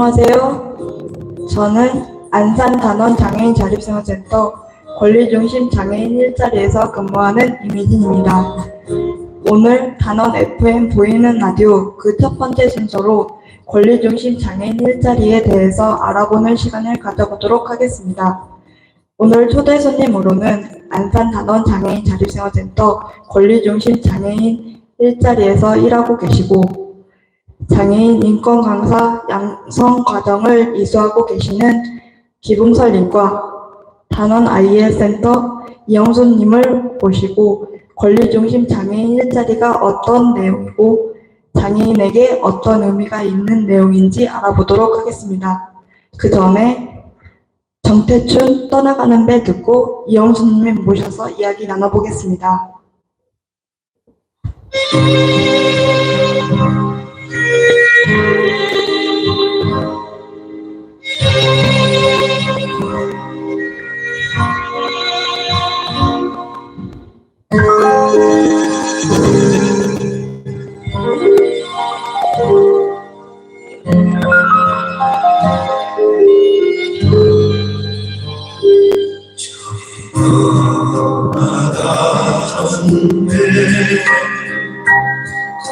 안녕하세요. 저는 안산 단원 장애인 자립생활센터 권리중심 장애인 일자리에서 근무하는 이미진입니다. 오늘 단원 FM 보이는 라디오 그 첫 번째 순서로 권리중심 장애인 일자리에 대해서 알아보는 시간을 가져보도록 하겠습니다. 오늘 초대 손님으로는 안산 단원 장애인 자립생활센터 권리중심 장애인 일자리에서 일하고 계시고 장애인 인권 강사 양성 과정을 이수하고 계시는 기붕설님과 단원 IL 센터 이영순님을 모시고 권리중심 장애인 일자리가 어떤 내용이고 장애인에게 어떤 의미가 있는 내용인지 알아보도록 하겠습니다. 그 전에 정태춘 떠나가는 배 듣고 이영순님을 모셔서 이야기 나눠보겠습니다.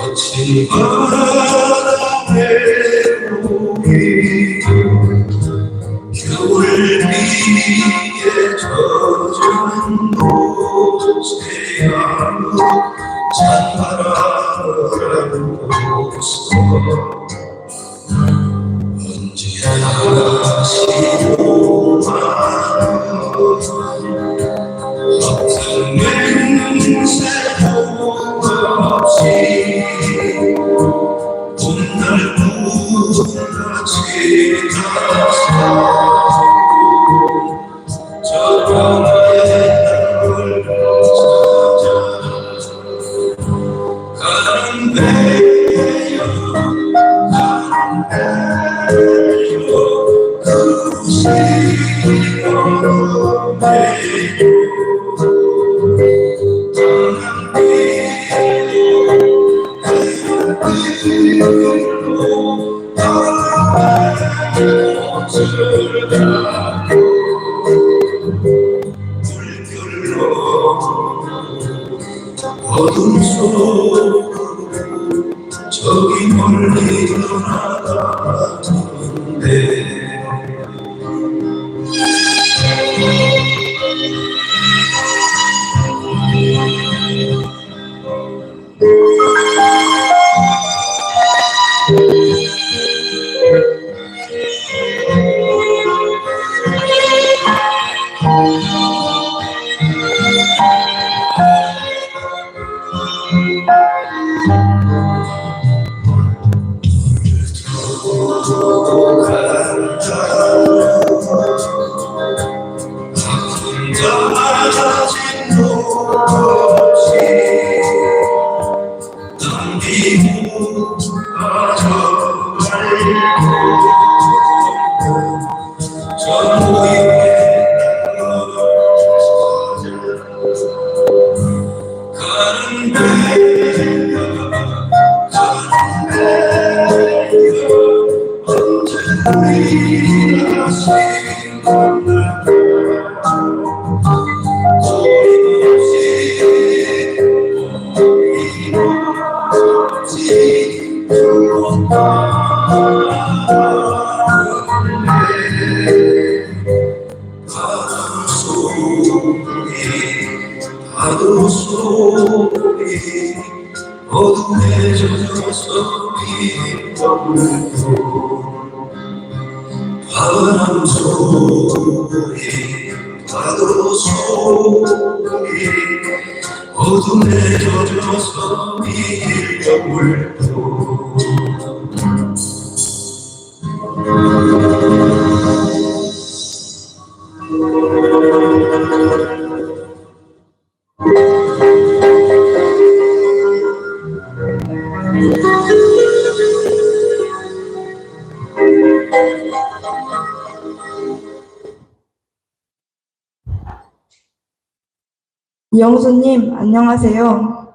거친 바람에 우리 겨울 비에 젖은 곳에야 찬바람 불어서 언제나 시로만 어떤 맹세도 없이 어둠 속으로 저기 멀리 떠나가는데 파도 소리 어둠에 젖어서 빛나고 바람 소리 파도 소리 어둠에 젖어서 빛나고 이영수님, 안녕하세요.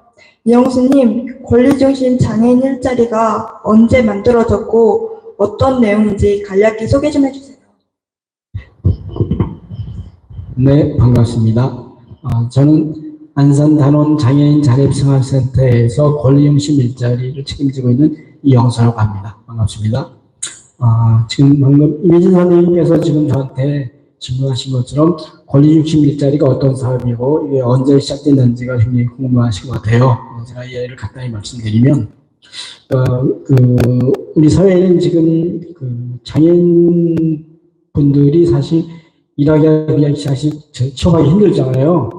이영수님, 권리중심 장애인 일자리가 언제 만들어졌고 어떤 내용인지 간략히 소개 좀 해주세요. 네, 반갑습니다. 저는 안산단원 장애인 자립생활센터에서 권리중심 일자리를 책임지고 있는 이영서라고 합니다. 반갑습니다. 지금 방금 이미진 선생님께서 지금 저한테 질문하신 것처럼 권리중심 일자리가 어떤 사업이고 이게 언제 시작됐는지가 굉장히 궁금하신 것 같아요. 제가 예를 간단히 말씀드리면, 우리 사회에는 지금 장애인 분들이 사실 일하기가 사실 취업하기 힘들잖아요.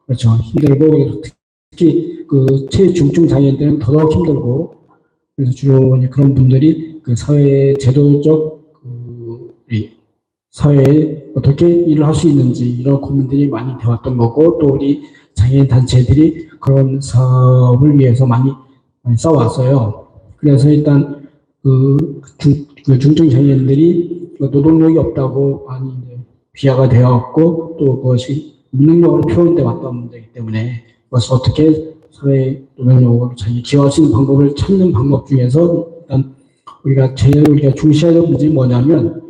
그렇죠. 힘들고 특히 최중증 장애인들은 더더욱 힘들고, 그래서 주로 이제 그런 분들이 사회 제도적 우리 사회에 어떻게 일을 할 수 있는지 이런 고민들이 많이 되었던 거고, 또 우리 장애인 단체들이 그런 사업을 위해서 많이 싸워왔어요. 그래서 일단 중증 장애인들이 노동력이 없다고 많이 이제 비하가 되었고, 또 그것이 무능력으로 표현돼 왔던 문제이기 때문에 그것을 어떻게 사회 노동력으로 자기 기여할 수 있는 방법을 찾는 방법 중에서 일단 우리가 중시해야 될 문제는 뭐냐면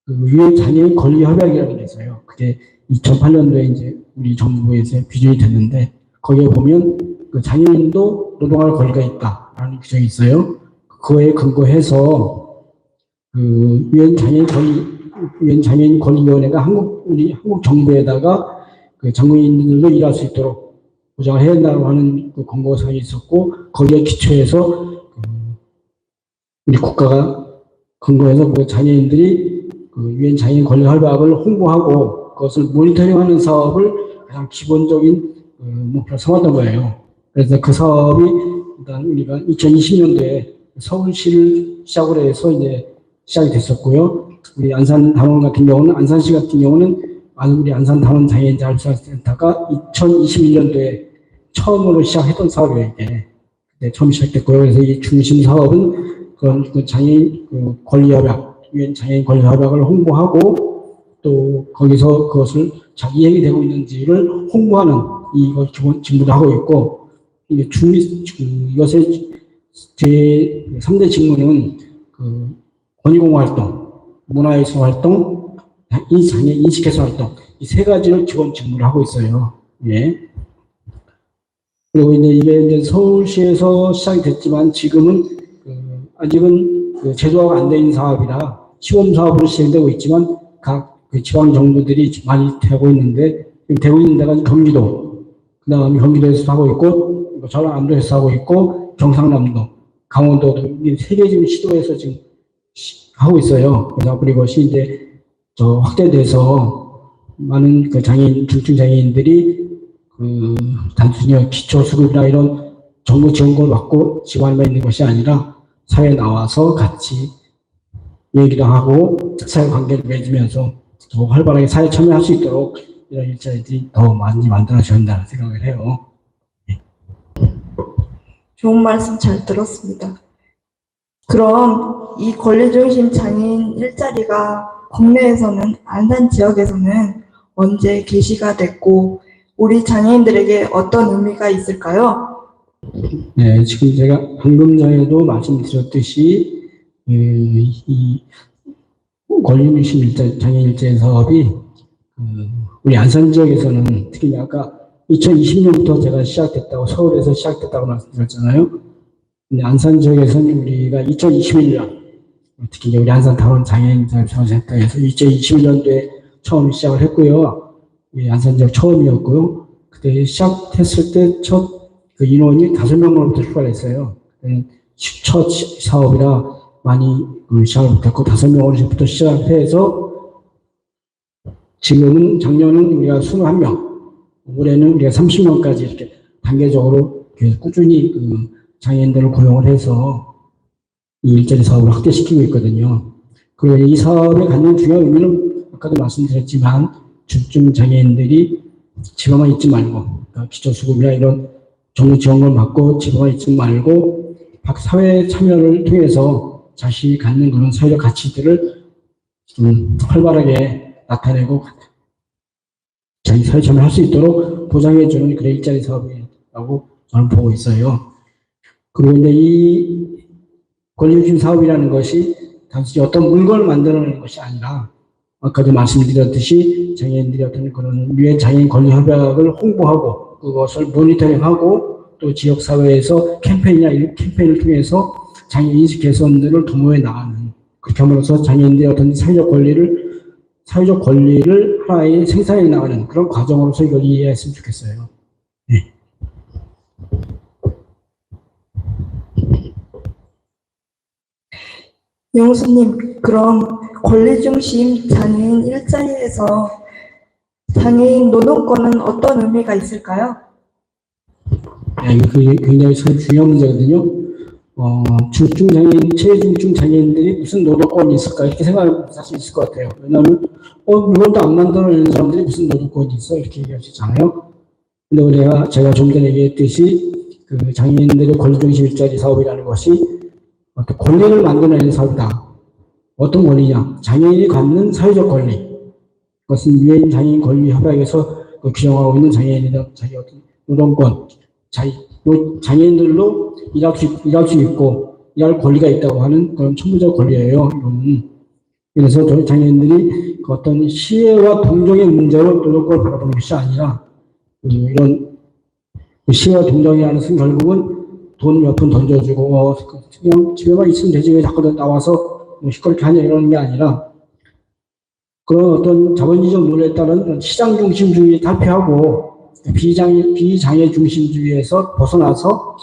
유엔 장애인 권리 협약이라는 게 있어요. 그게 2008년도에 이제 우리 정부에서 규정이 됐는데, 거기에 보면 장애인도 노동할 권리가 있다라는 규정이 있어요. 그거에 근거해서 유엔 장애인 권리위원회가 우리 한국 정부에다가 장애인들도 일할 수 있도록 보장을 해야 된다고 하는 권고사항이 있었고, 거기에 기초해서 우리 국가가 근거해서 장애인들이 유엔 장애인 권리 협약을 홍보하고 그것을 모니터링하는 사업을 가장 기본적인 목표로 삼았던 거예요. 그래서 그 사업이 일단 우리가 2020년도에 서울시를 시작으로 해서 이제 시작이 됐었고요. 우리 안산단원 같은 경우는, 안산시 같은 경우는 우리 안산단원 장애인 자립생활센터가 2021년도에 처음으로 시작했던 사업이에요, 이게. 네, 처음 시작됐고요. 그래서 이 중심 사업은 그런 장애인 권리협약, 유엔 장애인 권리협약을 홍보하고, 또 거기서 그것을 자기 이행이 되고 있는지를 홍보하는 이걸 기본 직무도 하고 있고, 이게 이것의 제 3대 직무는 권익공호 활동, 문화예술 활동, 장애 인식개선 활동, 이 세 가지를 기본 직무를 하고 있어요. 예. 그리고 이제 이게 서울시에서 시작이 됐지만 지금은 아직은 제도화가 안 된 사업이라 시범 사업으로 시행되고 있지만 각 지방 정부들이 많이 되고 있는데, 되고 있는 데가 경기도, 그다음에 경기도에서 하고 있고, 전라남도에서 하고 있고, 경상남도, 강원도도 세 개 지금 시도에서 지금 하고 있어요. 그리고 그것이 이제 확대돼서 많은 장애인, 중증 장애인들이 단순히 기초수급이나 이런 정부 지원금을 받고 지원만 있는 것이 아니라 사회에 나와서 같이 얘기도 하고 사회관계를 맺으면서 더 활발하게 사회에 참여할 수 있도록 이런 일자리들이 더 많이 만들어져야 한다는 생각을 해요. 좋은 말씀 잘 들었습니다. 그럼 이 권리중심 장애인 일자리가 국내에서는, 안산 지역에서는 언제 개시가 됐고 우리 장애인들에게 어떤 의미가 있을까요? 네, 지금 제가 방금 전에도 말씀드렸듯이 이 권리중심 장애인 일자리 사업이 우리 안산 지역에서는 특히 아까 2020년부터 제가 시작됐다고, 서울에서 시작됐다고 말씀드렸잖아요. 근데 안산 지역에서는 우리가 2021년, 특히 우리 안산단원 장애인 자립생활센터에서 2021년도에 처음 시작을 했고요. 안산 지역 처음이었고요. 그때 시작했을 때 첫 인원이 5명으로부터 출발을 했어요. 첫 사업이라 많이 시작을 못했고 5명으로부터 시작해서 지금은, 작년은 우리가 21명, 올해는 우리가 30명까지 이렇게 단계적으로 꾸준히 장애인들을 고용을 해서 이 일자리 사업을 확대시키고 있거든요. 그리고 이 사업에 갖는 중요한 의미는 아까도 말씀드렸지만, 중증 장애인들이 집에만 있지 말고, 기초수급이나 이런 정부 지원금을 받고 집에만 있지 말고 사회 참여를 통해서 자신이 갖는 그런 사회적 가치들을 활발하게 나타내고 자기 사회 참여할 수 있도록 보장해주는 그런 일자리 사업이라고 저는 보고 있어요. 그리고 이제 이 권리중심 사업이라는 것이 단순히 어떤 물건을 만들어내는 것이 아니라 아까도 말씀드렸듯이 장애인들이 어떤 그런 유엔 장애인 권리 협약을 홍보하고 그것을 모니터링하고 또 지역사회에서 캠페인을 통해서 장애인 인식 개선들을 도모해 나가는, 그렇게 함으로써 장애인들의 어떤 사회적 권리를 하나의 생산해 나가는 그런 과정으로서 이걸 이해했으면 좋겠어요. 네. 영수님, 그럼 권리중심 장애인 일자리에서 장애인 노동권은 어떤 의미가 있을까요? 네, 이거 굉장히 중요한 문제거든요. 체중중 장애인들이 무슨 노동권이 있을까 이렇게 생각할 수 있을 것 같아요. 왜냐하면 물건도 안 만들어내는 사람들이 무슨 노동권이 있어 이렇게 얘기하시잖아요. 근데 제가 좀 전에 얘기했듯이 그 장애인들의 권리중심 일자리 사업이라는 것이 어떤 권리를 만들어내는 사업이다. 어떤 권리냐? 장애인이 갖는 사회적 권리. 그것은 유엔 장애인 권리 협약에서 규정하고 있는 장애인의 자기 어떤 노동권, 장애인들로 일할 수 있고 일할 권리가 있다고 하는 그런 천부적 권리예요. 이거는. 그래서 저희 장애인들이 그 어떤 시혜와 동정의 문제로 노동권을 바라보는 것이 아니라 이런 시혜와 동정이라는 것은 결국은 돈 몇 푼 던져주고 그냥 집에만 있으면 되지 왜 자꾸 나와서 시끄럽게 하냐 이러는 게 아니라 그런 어떤 자본주의적 논리에 따른 시장 중심주의 탈피하고 비장애 중심주의에서 벗어나서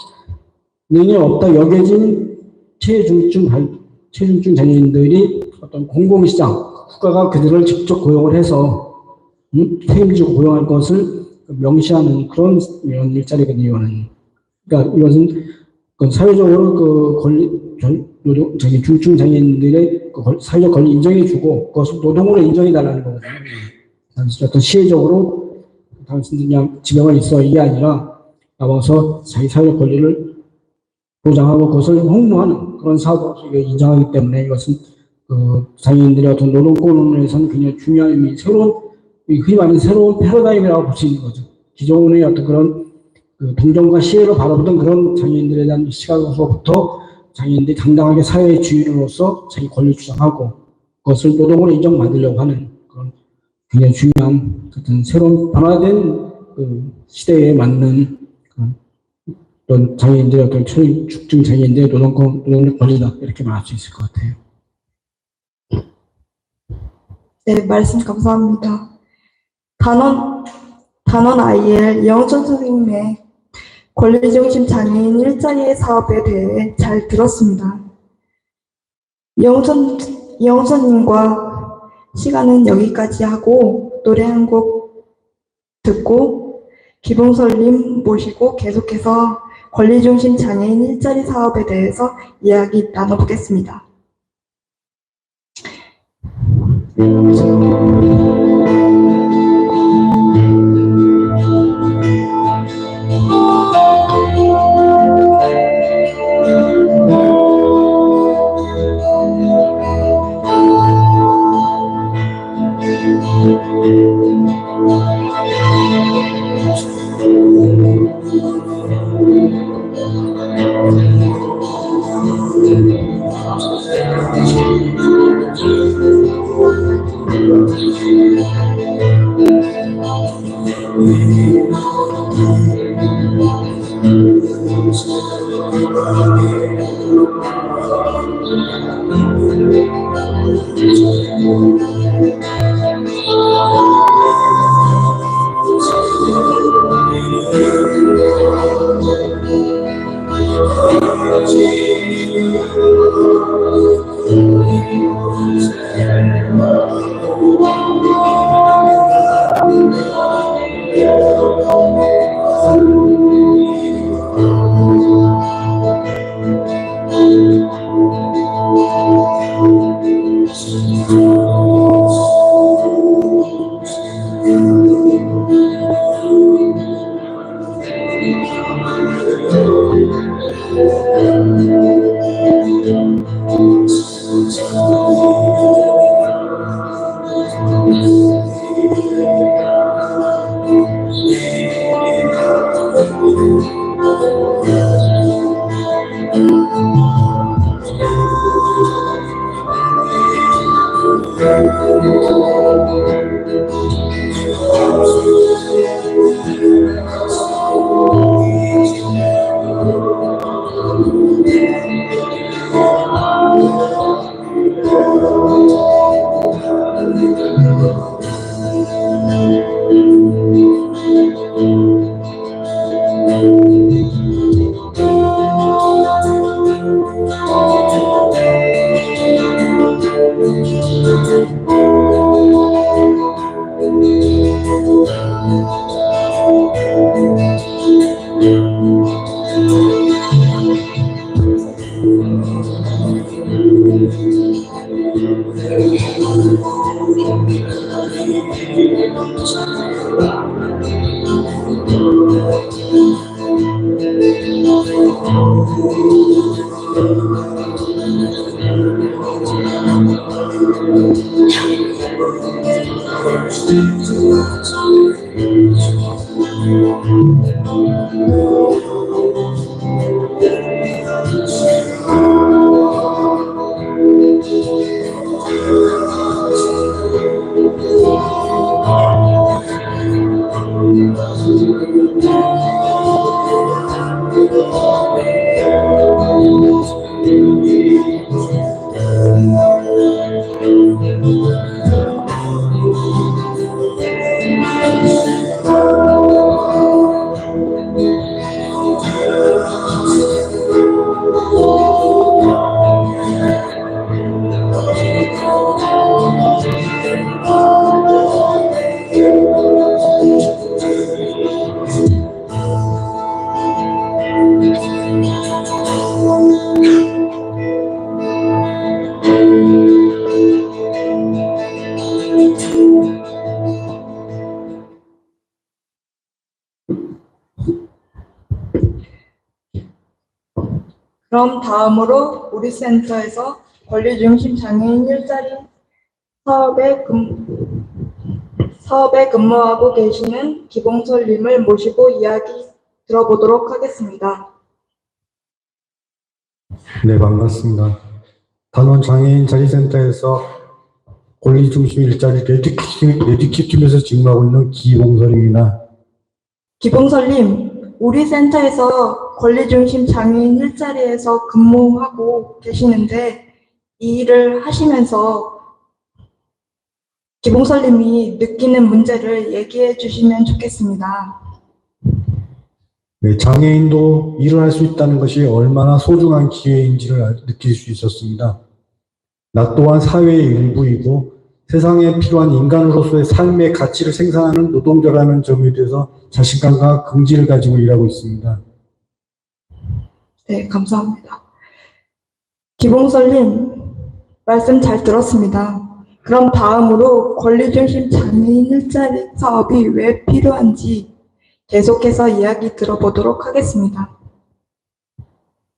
능이 없다 여겨진 체중증 장애인들이 어떤 공공시장, 국가가 그들을 직접 고용을 해서 책임지고 고용할 것을 명시하는 그런 일자리거든요. 이거는. 그러니까 이것은 사회적으로 중증 장애인들의 사회적 권리 인정해주고 그것을 노동으로 인정해달라는 거거든요. 단순히 어떤 시혜적으로 당신들 그냥 집에만 있어 이게 아니라 나와서 자기 사회적 권리를 보장하고 그것을 홍보하는 그런 사업을 인정하기 때문에 이것은 장애인들의 어떤 노동권에서는 굉장히 중요한 의미, 흔히 말하는 새로운 패러다임이라고 볼 수 있는 거죠. 기존의 어떤 그런 동정과 시혜로 바라보던 그런 장애인들에 대한 시각으로부터 장애인들이 당당하게 사회의 주인으로서 자기 권리를 주장하고 그것을 노동으로 인정받으려고 하는 그런 굉장히 중요한 어떤 새로운 변화된 시대에 맞는 어떤 장애인들의 어떤 중증 장애인들의 노동력 권리다 이렇게 말할 수 있을 것 같아요. 네, 말씀 감사합니다. 단원 IL 이영천 선생님의 권리중심 장애인 일자리의 사업에 대해 잘 들었습니다. 이영천님과 시간은 여기까지 하고 노래 한 곡 듣고 기봉설님 모시고 계속해서 권리중심 장애인 일자리 사업에 대해서 이야기 나눠보겠습니다. Yeah. 그럼 다음으로 우리 센터에서 권리중심 장애인 일자리 사업에 근무하고 계시는 기봉설님을 모시고 이야기 들어보도록 하겠습니다. 네, 반갑습니다. 단원 장애인 자리센터에서 권리중심 일자리 레디키팀에서 직무하고 있는 기봉설입니다. 기봉설님, 우리 센터에서 권리중심 장애인 일자리에서 근무하고 계시는데 이 일을 하시면서 기봉설님이 느끼는 문제를 얘기해 주시면 좋겠습니다. 네, 장애인도 일을 할 수 있다는 것이 얼마나 소중한 기회인지를 느낄 수 있었습니다. 나 또한 사회의 일부이고 세상에 필요한 인간으로서의 삶의 가치를 생산하는 노동자라는 점에 대해서 자신감과 긍지를 가지고 일하고 있습니다. 네, 감사합니다. 기봉설님, 말씀 잘 들었습니다. 그럼 다음으로 권리중심 장애인 일자리 사업이 왜 필요한지 계속해서 이야기 들어보도록 하겠습니다.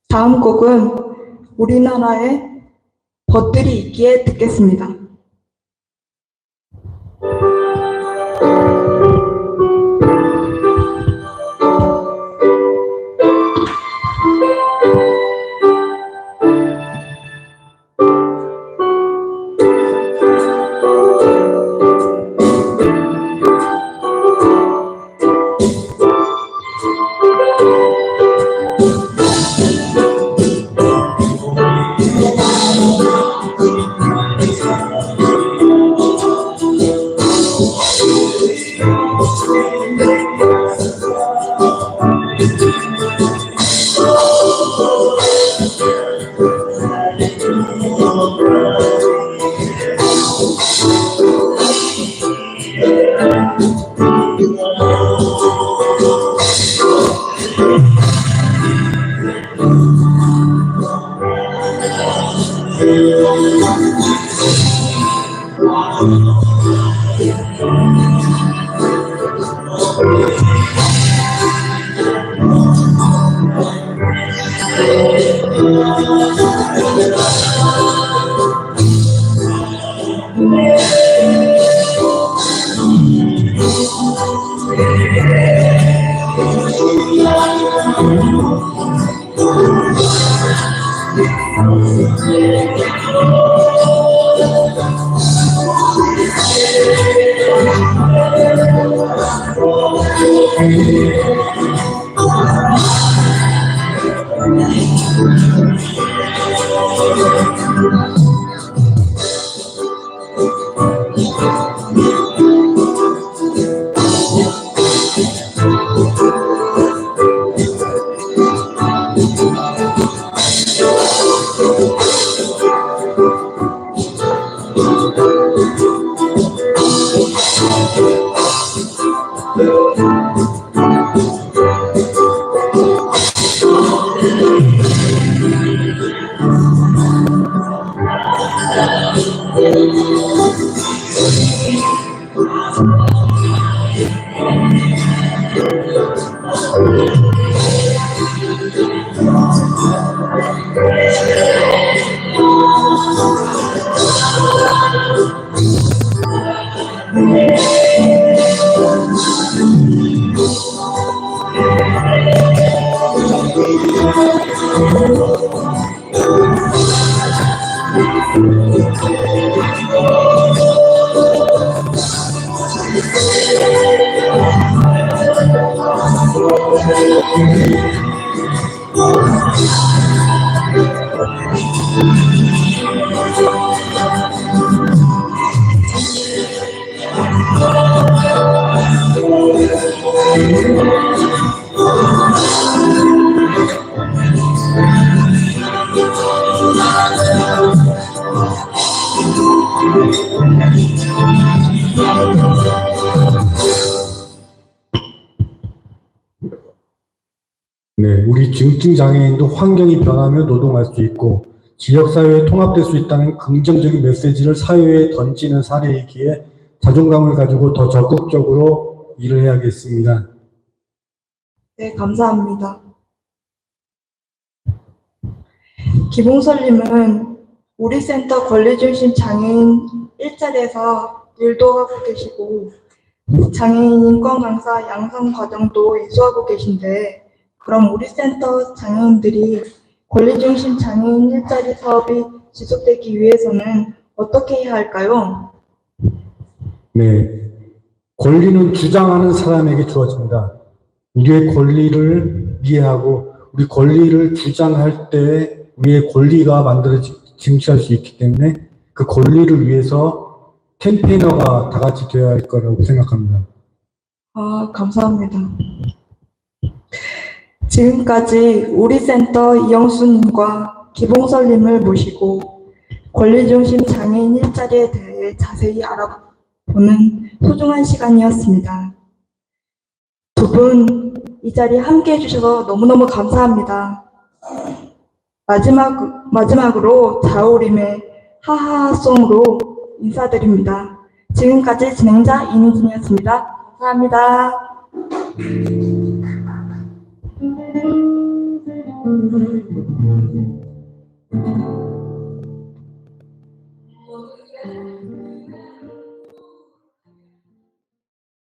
다음 곡은 우리나라에 벗들이 있기에 듣겠습니다. 네, 우리 중증 장애인도 환경이 변하면 노동할 수 있고 지역사회에 통합될 수 있다는 긍정적인 메시지를 사회에 던지는 사례이기에 자존감을 가지고 더 적극적으로 일을 해야겠습니다. 네, 감사합니다. 김홍설님은 우리 센터 권리중심 장애인 일자리에서 일도 하고 계시고 장애인 인권 강사 양성 과정도 이수하고 계신데 그럼 우리 센터 장애인들이 권리중심 장애인 일자리 사업이 지속되기 위해서는 어떻게 해야 할까요? 네, 권리는 주장하는 사람에게 주어집니다. 우리의 권리를 이해하고 우리 권리를 주장할 때 우리의 권리가 증취할 수 있기 때문에 그 권리를 위해서 캠페이너가 다 같이 되어야 할 거라고 생각합니다. 감사합니다. 지금까지 우리 센터 이영수님과 김홍설님을 모시고 권리중심 장애인 일자리에 대해 자세히 알아보는 소중한 시간이었습니다. 두 분 이 자리에 함께 해주셔서 너무너무 감사합니다. 마지막으로 자우림의 하하송으로 인사드립니다. 지금까지 진행자 이민진이었습니다. 감사합니다.